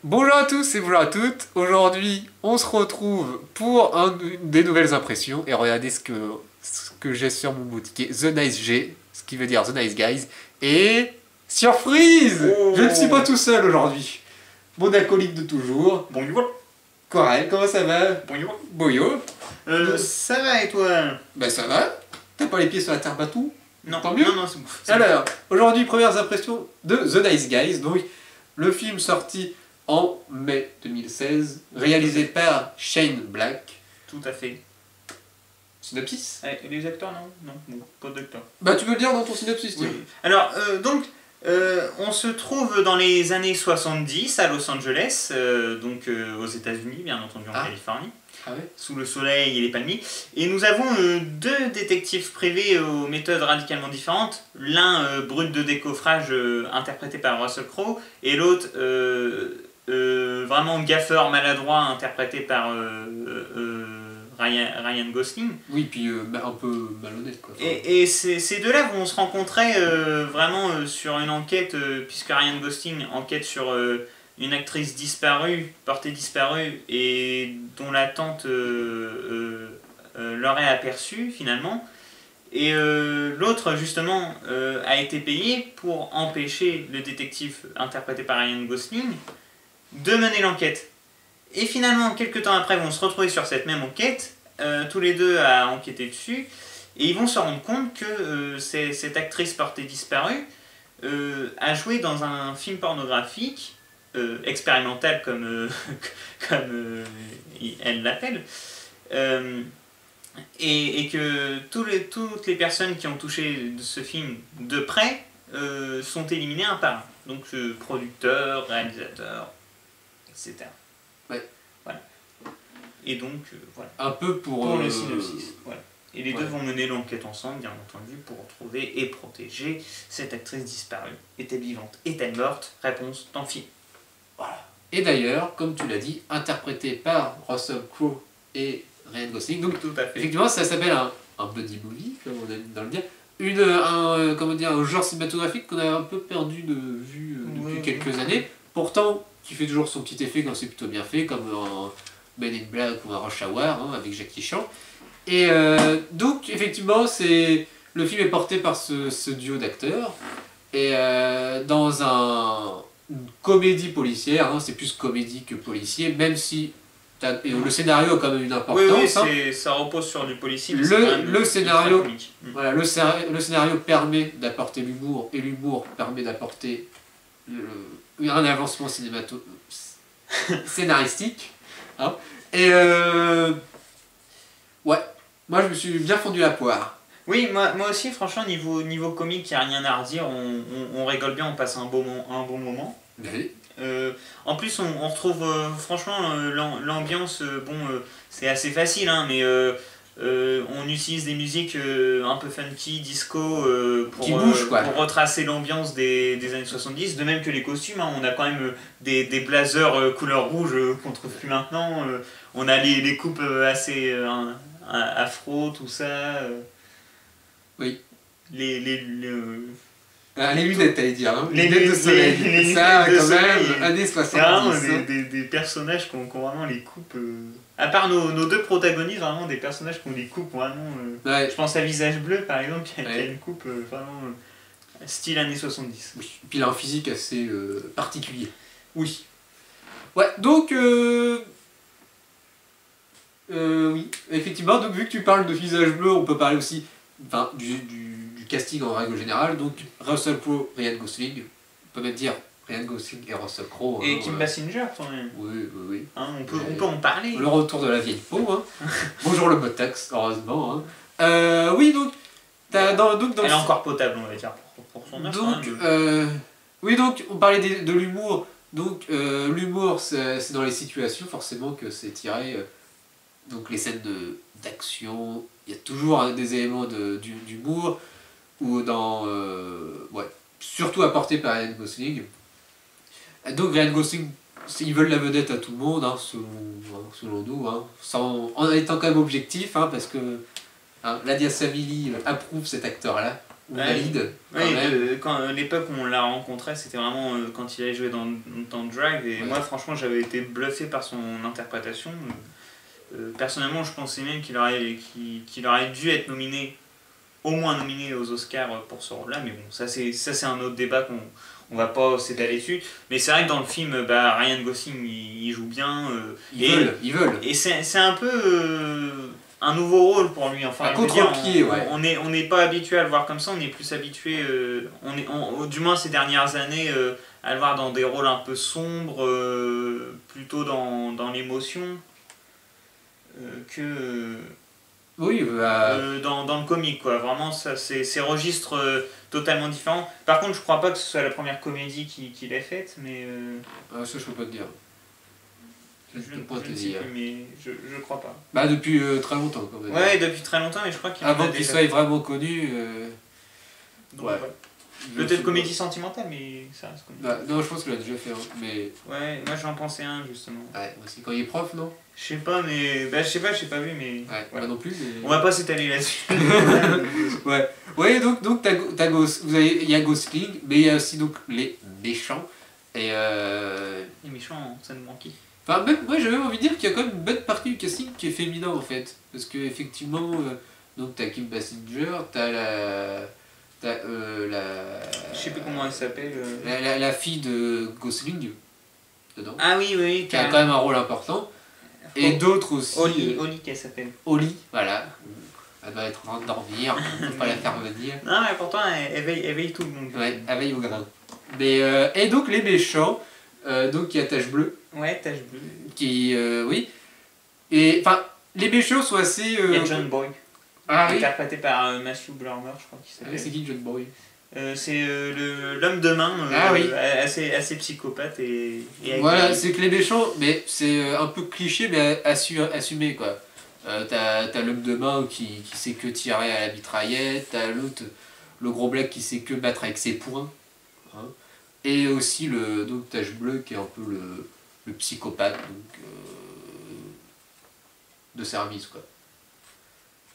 Bonjour à tous et bonjour à toutes. Aujourd'hui, on se retrouve pour des nouvelles impressions. Et regardez ce que j'ai sur mon boutiquet. The Nice G, ce qui veut dire The Nice Guys. Et surprise, je ne suis pas tout seul aujourd'hui. Mon acolyte de toujours. Bonjour. Corel, comment ça va? Bonjour. Boyo. Ça va et toi? Ben ça va. T'as pas les pieds sur la terre battue? Non. Tant mieux. Non, c'est bon. Alors, aujourd'hui, premières impressions de The Nice Guys. Donc, le film sorti en mai 2016, réalisé par Shane Black. Tout à fait. Synopsis? Les acteurs, non? Non, bon, pas d'acteurs. Bah, tu peux le dire dans ton synopsis, tiens. Oui. Alors, on se trouve dans les années 70 à Los Angeles, aux États-Unis, bien entendu en Californie. Ah ouais? Sous le soleil et les palmiers. Et nous avons deux détectives privés aux méthodes radicalement différentes. L'un brut de décoffrage interprété par Russell Crowe et l'autre vraiment gaffeur maladroit interprété par Ryan Gosling. Oui, puis un peu malhonnête, quoi. Enfin, Et ces deux-là vont se rencontrer vraiment sur une enquête, puisque Ryan Gosling enquête sur une actrice disparue, portée disparue, et dont la tante l'aurait aperçue finalement. Et l'autre, justement, a été payé pour empêcher le détective interprété par Ryan Gosling de mener l'enquête. Et finalement, quelques temps après, ils vont se retrouver sur cette même enquête, tous les deux à enquêter dessus, et ils vont se rendre compte que cette actrice portée disparue a joué dans un film pornographique expérimental comme elle l'appelle, et que toutes les personnes qui ont touché ce film de près sont éliminées un par un. Donc producteur, réalisateur, etc. Ouais. Voilà. Et donc, voilà. un peu Pour le synopsis. Voilà. Et les deux vont mener l'enquête ensemble, bien entendu, pour retrouver et protéger cette actrice disparue. Est-elle vivante? Est-elle morte? Réponse dans le film. Voilà. Et d'ailleurs, comme tu l'as dit, interprété par Russell Crowe et Ryan Gosling. Donc, Tout à fait. effectivement, ça s'appelle un buddy movie, comme on aime dans le dire. Un genre cinématographique qu'on a un peu perdu de vue depuis quelques années. Pourtant, qui fait toujours son petit effet quand c'est plutôt bien fait, comme un Men in Black ou un Rush Hour, avec Jackie Chan. Et donc, effectivement, le film est porté par ce duo d'acteurs. Et dans une comédie policière, c'est plus comédie que policier, même si le scénario a quand même une importance. Oui, ça repose sur du policier, mais le scénario, comique. voilà, le scénario permet d'apporter l'humour, et l'humour permet d'apporter un avancement scénaristique. Hein. Et ouais, moi je me suis bien fondu la poire. Oui, moi aussi, franchement, niveau comique, il n'y a rien à redire, on rigole bien, on passe un bon moment. Oui. En plus, on retrouve franchement l'ambiance, c'est assez facile, hein, mais on utilise des musiques un peu funky, disco, qui bougent, quoi. pour retracer l'ambiance des années 70, de même que les costumes, hein, on a quand même des blazers couleur rouge qu'on ne trouve plus maintenant, on a les coupes assez afro, tout ça. Oui. Les lunettes, t'allais dire, hein. Les lunettes de soleil. les Ça, lunettes de quand même, soleil. années C'est vraiment 70. des personnages qui ont vraiment les coupes. À part nos deux protagonistes, vraiment des personnages qui ont des coupes vraiment. Ouais. Je pense à Visage Bleu par exemple, qui a Ouais. une coupe vraiment style années 70. Oui. Puis il a un physique assez particulier. Oui. Ouais, donc oui, effectivement, donc vu que tu parles de visage bleu, on peut parler aussi du casting en règle générale. Donc Russell Crowe, Ryan Gosling, on peut même dire Ryan Gosling et Russell Crowe. Et Kim Basinger quand même. Oui. Hein, on peut en parler. Le retour de la vieille peau. Hein. Bonjour le Botox, heureusement. Hein. Oui, donc Elle est encore potable, on va dire, pour son âge. Donc, oui, donc on parlait de l'humour. Donc l'humour, c'est dans les situations forcément que c'est tiré. Donc les scènes d'action, il y a toujours des éléments d'humour, ou surtout apportés par Ryan Gosling. Donc Ryan Gosling, ils veulent la vedette à tout le monde, hein, selon nous, hein, en étant quand même objectif, hein, parce que Nadia Savili approuve cet acteur-là. on valide. Quand l'époque où on l'a rencontré, c'était vraiment quand il allait jouer dans Drag, et moi franchement j'avais été bluffé par son interprétation. Personnellement, je pensais même qu'il aurait dû être nominé, au moins nominé aux Oscars pour ce rôle-là, mais bon, ça c'est un autre débat qu'on on va pas s'étaler dessus. Mais c'est vrai que dans le film, Ryan Gosling il joue bien. Ils veulent. Et c'est un peu un nouveau rôle pour lui. Enfin, on n'est pas habitué à le voir comme ça, on est plus habitué, du moins ces dernières années, à le voir dans des rôles un peu sombres, plutôt dans l'émotion. Que dans le comique, quoi. Vraiment, ça, c'est registres totalement différents. Par contre, je crois pas que ce soit la première comédie qu'il ait faite, mais... ça, je peux pas te dire. Je ne sais plus, mais je crois pas. Bah, depuis très longtemps, quand même. Ouais, depuis très longtemps, mais je crois qu'il avant qu'il soit vraiment connu... Donc, ouais. Peut-être comédie sentimentale, mais ça reste connu. Bah, non, je pense qu'il a déjà fait un, mais... Ouais, moi j'en pensais un, justement. Ouais, c'est quand il est prof, non? Je sais pas, mais... Bah, je sais pas vu, mais... Ouais, moi non plus, mais... On va pas s'étaler là-dessus. Ouais, donc il y a Gosling, mais il y a aussi donc les méchants. Et Les méchants, ça nous manque qui? Enfin, même, moi j'ai même envie de dire qu'il y a quand même une bonne partie du casting qui est féminin, en fait. Parce que effectivement, donc t'as Kim Basinger, t'as je sais plus comment elle s'appelle. La fille de Gosling, dedans. Ah oui. Qui a quand même un rôle important. Et d'autres aussi. Oli qu'elle s'appelle. Oli, voilà. Elle doit être en train de dormir, on peut pas la faire venir. Non, mais pourtant elle veille tout le monde. Ouais, elle veille au grain. Mais, et donc les méchants, donc il y a Tache Bleue. Ouais, Tache Bleue. Qui, oui. Et enfin, les méchants sont assez... Il y a John Boy. Ah, interprété par Matthew Blurmer, je crois qu'il s'appelle. C'est qui John Boy? C'est l'homme de main, assez psychopathe et voilà, c'est que les méchants, mais c'est un peu cliché, mais assumé, quoi. T'as l'homme de main qui sait que tirer à la mitraillette, t'as l'autre, le gros black qui sait que battre avec ses poings, hein. Et aussi le Tache Bleue qui est un peu le psychopathe, donc, de service, quoi.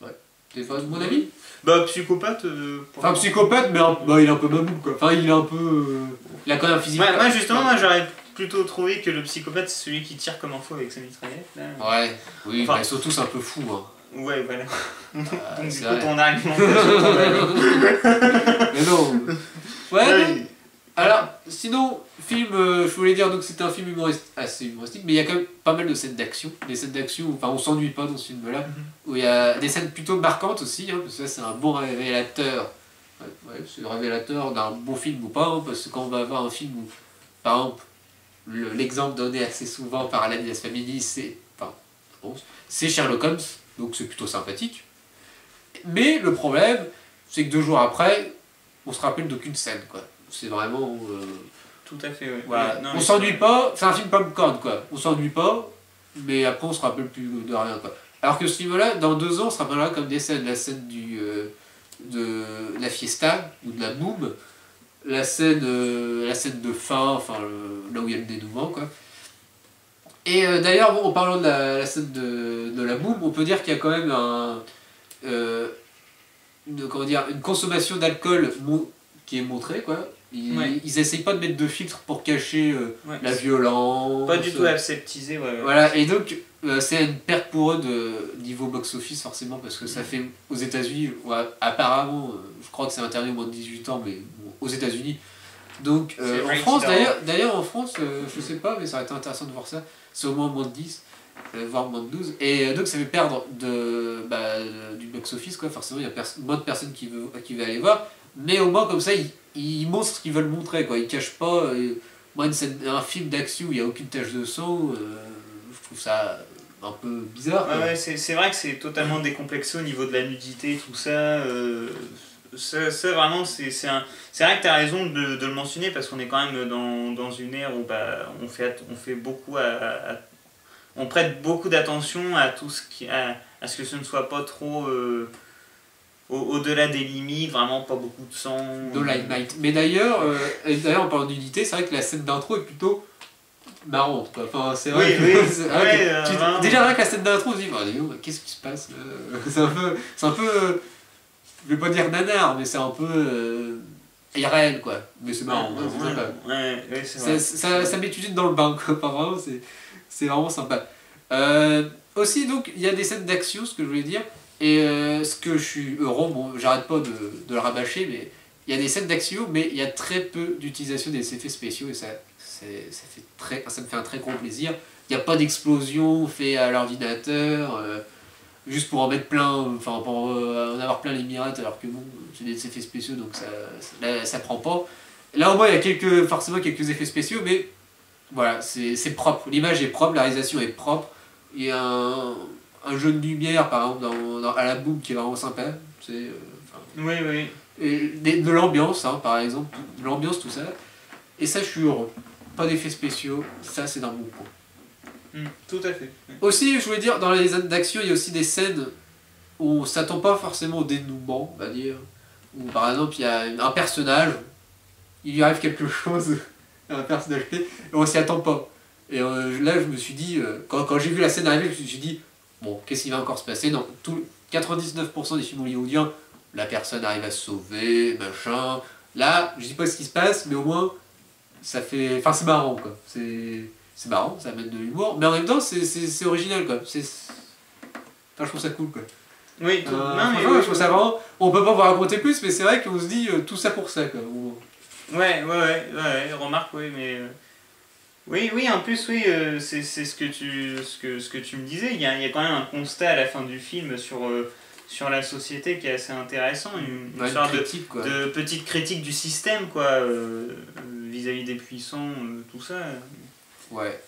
Ouais. T'es fan de mon avis? Bah, psychopathe... Enfin, psychopathe, mais il est un peu mamou, quoi. Enfin, il est un peu... il a quand même un physique... moi, justement, moi, j'aurais plutôt trouvé que le psychopathe, c'est celui qui tire comme un fou avec sa mitraillette. Là. Ouais, oui, enfin, ils sont tous un peu fous, hein. Ouais, voilà. Donc, du coup, vrai. ton argumentation... Mais non. Ouais, alors, sinon, film, je voulais dire, donc c'était un film assez humoristique, mais il y a quand même pas mal de scènes d'action. Des scènes d'action, enfin, on s'ennuie pas dans ce film-là, où il y a des scènes plutôt marquantes aussi, hein, parce que ça, c'est un bon révélateur. Ouais, c'est le révélateur d'un bon film ou pas, hein, parce que quand on va voir un film où, par exemple, l'exemple donné assez souvent par l'Adidas Family, c'est, enfin, je pense, c'est Sherlock Holmes, donc c'est plutôt sympathique. Mais le problème, c'est que 2 jours après, on se rappelle d'aucune scène, quoi. C'est vraiment... Tout à fait, ouais. Voilà. Non, on s'ennuie pas, c'est un film popcorn, quoi. On s'ennuie pas, mais après on se rappelle plus de rien, quoi. Alors que ce film-là, dans 2 ans, on se rappellera comme des scènes. La scène de la fiesta, ou de la boum, la scène de fin, enfin, là où il y a le dénouement, quoi. Et d'ailleurs, bon, en parlant de la scène de la boum, on peut dire qu'il y a quand même une consommation d'alcool qui est montrée, quoi. Ils essayent pas de mettre de filtre pour cacher la violence. Pas du tout aseptisé, ouais. Voilà, et donc c'est une perte pour eux de niveau box-office, forcément, parce que ça fait aux États-Unis, apparemment, je crois que c'est interdit au moins de 18 ans, mais bon, aux États-Unis. Donc en France, d'ailleurs en France, je sais pas, mais ça aurait été intéressant de voir ça, c'est au moins de 10. Voire moins de 12, et donc ça fait perdre du box-office, quoi. Forcément il y a moins de personnes qui veulent aller voir, mais au moins comme ça ils montrent ce qu'ils veulent montrer, quoi. Ils cachent pas. Moi un film d'action où il n'y a aucune tache de sang, je trouve ça un peu bizarre, quoi. Ouais, c'est vrai que c'est totalement décomplexé au niveau de la nudité, tout ça. Ça vraiment, c'est vrai que tu as raison de le mentionner, parce qu'on est quand même dans une ère où on fait beaucoup on prête beaucoup d'attention à tout ce à ce que ce ne soit pas trop au-delà des limites, vraiment pas beaucoup de sang. No Limelight. Mais d'ailleurs, en parlant d'unité, c'est vrai que la scène d'intro est plutôt marrante, quoi. Enfin, c'est vrai déjà rien que la scène d'intro, on se dit, qu'est-ce qui se passe? C'est un peu je vais pas dire nanar, mais c'est un peu irréel, quoi. Mais c'est marrant, Ouais, c'est sympa. ouais, c'est vrai. Ça m'étudie dans le bain, quoi. Pas vraiment, c'est vraiment sympa. Aussi, donc, il y a des scènes d'action, ce que je voulais dire. Et ce que je suis heureux, bon, j'arrête pas de le rabâcher, mais il y a des scènes d'action, mais il y a très peu d'utilisation des effets spéciaux, et ça me fait un très gros plaisir. Il n'y a pas d'explosion fait à l'ordinateur, juste pour en mettre plein, enfin pour en avoir plein les mirettes, alors que bon, c'est des effets spéciaux, donc ça prend pas. Là au moins il y a forcément quelques effets spéciaux, mais voilà, c'est propre. L'image est propre, la réalisation est propre. Il y a un jeu de lumière, par exemple, à la boum qui est vraiment sympa. Oui, oui. Et de l'ambiance, hein, par exemple, l'ambiance, tout ça. Et ça, je suis heureux. Pas d'effets spéciaux, ça, c'est dans mon coin. Tout à fait. Aussi, je voulais dire, dans les scènes d'action, il y a aussi des scènes où on s'attend pas forcément au dénouement, on va dire. Où, par exemple, il y a un personnage, il lui arrive quelque chose, un personnage clé, et on s'y attend pas. Et là, je me suis dit, quand j'ai vu la scène arriver, je me suis dit, bon, qu'est-ce qui va encore se passer? Non, 99% des films hollywoodiens, la personne arrive à se sauver, machin. Là, je dis pas ce qui se passe, mais au moins, ça fait. Enfin, c'est marrant, quoi. C'est marrant, ça amène de l'humour, mais en même temps, c'est original, quoi. Enfin, je trouve ça cool, quoi. Oui, je trouve ça vraiment. On peut pas vous raconter plus, mais c'est vrai qu'on se dit tout ça pour ça, quoi. Ouais, remarque, oui, mais. Oui, en plus, oui, c'est ce que tu me disais. Il y a quand même un constat à la fin du film sur la société qui est assez intéressant. Une sorte critique, de petite critique du système, quoi, vis-à-vis des puissants, tout ça. Ouais.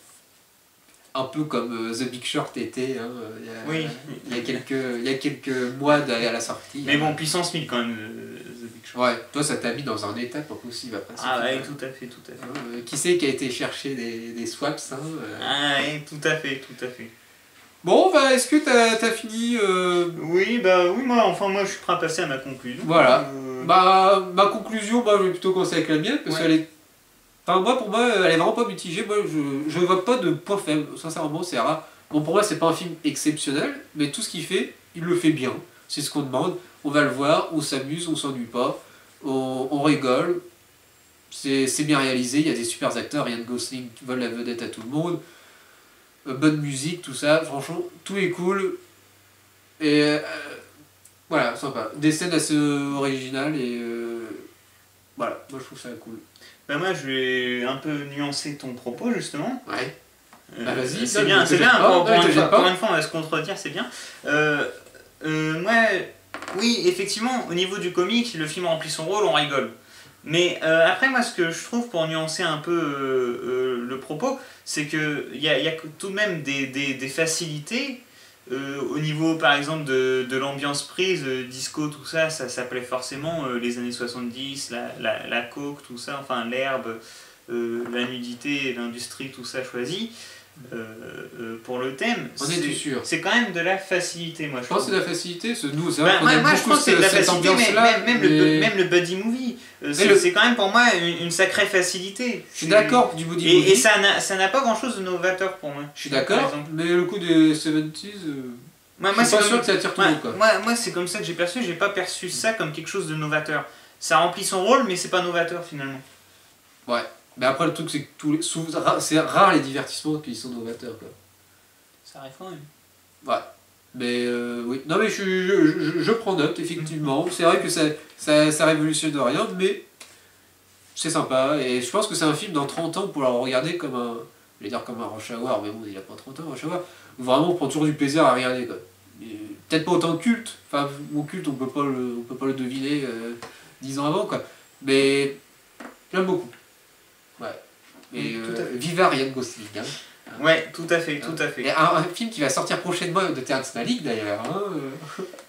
Un peu comme The Big Short était, hein, il y a quelques mois derrière la sortie. Mais bon, puissance 1000 quand même, The Big Short. Ouais, toi ça t'a mis dans un état pas possible après. Ah ouais, tout à fait. Qui c'est qui a été chercher des swaps, hein, Ah ouais, tout à fait. Bon, bah, est-ce que t'as fini Oui, moi je suis prêt à passer à ma conclusion. Voilà. Bah, ma conclusion, je vais plutôt commencer avec la mienne, parce qu'elle est... Enfin, pour moi, elle est vraiment pas mitigée. Moi, je vois pas de point faible. Sincèrement, c'est rare. Bon, pour moi, c'est pas un film exceptionnel, mais tout ce qu'il fait, il le fait bien. C'est ce qu'on demande. On va le voir, on s'amuse, on s'ennuie pas, on rigole. C'est bien réalisé, il y a des super acteurs, Ryan Gosling qui vole la vedette à tout le monde. Bonne musique, tout ça. Franchement, tout est cool. Et voilà, sympa. Des scènes assez originales et voilà, moi je trouve ça cool. Moi je vais un peu nuancer ton propos justement. Ouais. Vas-y, c'est bien. Pour une fois on va se contredire, c'est bien. Moi, oui, effectivement, au niveau du comics, le film remplit son rôle, on rigole. Mais après, moi, ce que je trouve, pour nuancer un peu le propos, c'est qu'il y a tout de même des facilités. Au niveau, par exemple, de l'ambiance prise, disco, tout ça, ça plaît forcément. Les années 70, la coke, tout ça, enfin l'herbe, la nudité, l'industrie, tout ça choisi. Pour le thème, c'est quand même de la facilité, moi je pense. C'est de la facilité, nous c'est vrai moi je pense que c'est de la facilité, même le buddy movie, c'est quand même pour moi une sacrée facilité. Je suis d'accord du buddy movie. Et ça n'a pas grand chose de novateur pour moi. Je suis d'accord, mais le coup des 70s, je suis pas sûr que ça attire tout le monde, quoi. Moi c'est comme ça que j'ai pas perçu ça comme quelque chose de novateur. Ça remplit son rôle, mais c'est pas novateur finalement. Ouais. Mais après, le truc, c'est que c'est rare les divertissements qui sont novateurs, quoi. Ça arrive quand même. Ouais. Mais oui. Non, mais je prends note, effectivement. C'est vrai que ça révolutionne rien, mais c'est sympa. Et je pense que c'est un film dans 30 ans pour le regarder comme un. Je vais dire comme un Rush Hour, mais bon, il a pas 30 ans, Rush Hour. Vraiment, on prend toujours du plaisir à regarder, quoi. Peut-être pas autant culte. Enfin, mon culte, on peut pas le deviner 10 ans avant, quoi. Mais j'aime beaucoup. Ouais. Et viva Ryan Gosling. Hein. Ouais, tout à fait. Et un film qui va sortir prochainement de Terrence Malick d'ailleurs. Hein.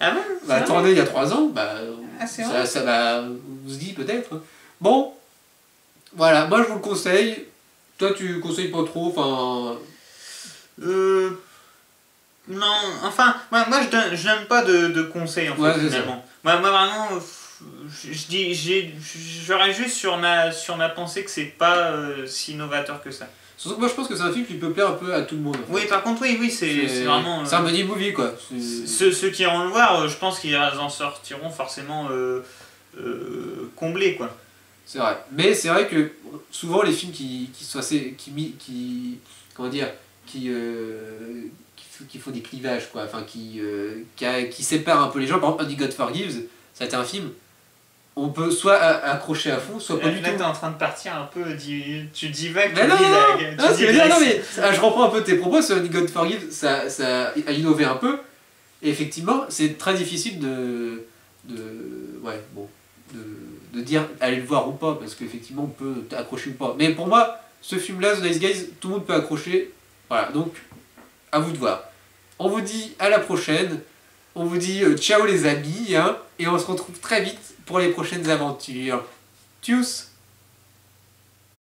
Ah bon, tourné il y a 3 ans. Ça va vous dit peut-être. Bon, voilà, moi je vous le conseille. Toi tu conseilles pas trop, enfin. Non, enfin, moi je donne pas de conseils en fait, finalement. Moi vraiment. J'aurais juste sur ma pensée que c'est pas si novateur que ça. Surtout que moi je pense que c'est un film qui peut plaire un peu à tout le monde. En fait. Oui, par contre, oui, c'est vraiment. C'est un buddy movie quoi. Ceux qui iront le voir, je pense qu'ils en sortiront forcément comblés, quoi. C'est vrai. Mais c'est vrai que souvent les films comment dire, qui font des clivages quoi, enfin qui séparent un peu les gens. Par exemple, Only God Forgives, ça a été un film. On peut soit accrocher à fond, soit pas du tout. Là, t'es en train de partir un peu, tu divagues, tu je reprends un peu tes propos, sur Only God Forgives, ça a innové un peu, et effectivement, c'est très difficile de dire aller le voir ou pas, parce qu'effectivement, on peut accrocher ou pas. Mais pour moi, ce film-là, The Nice Guys, tout le monde peut accrocher, voilà, donc, à vous de voir. On vous dit à la prochaine, on vous dit ciao les amis, hein, et on se retrouve très vite pour les prochaines aventures. Tchuss!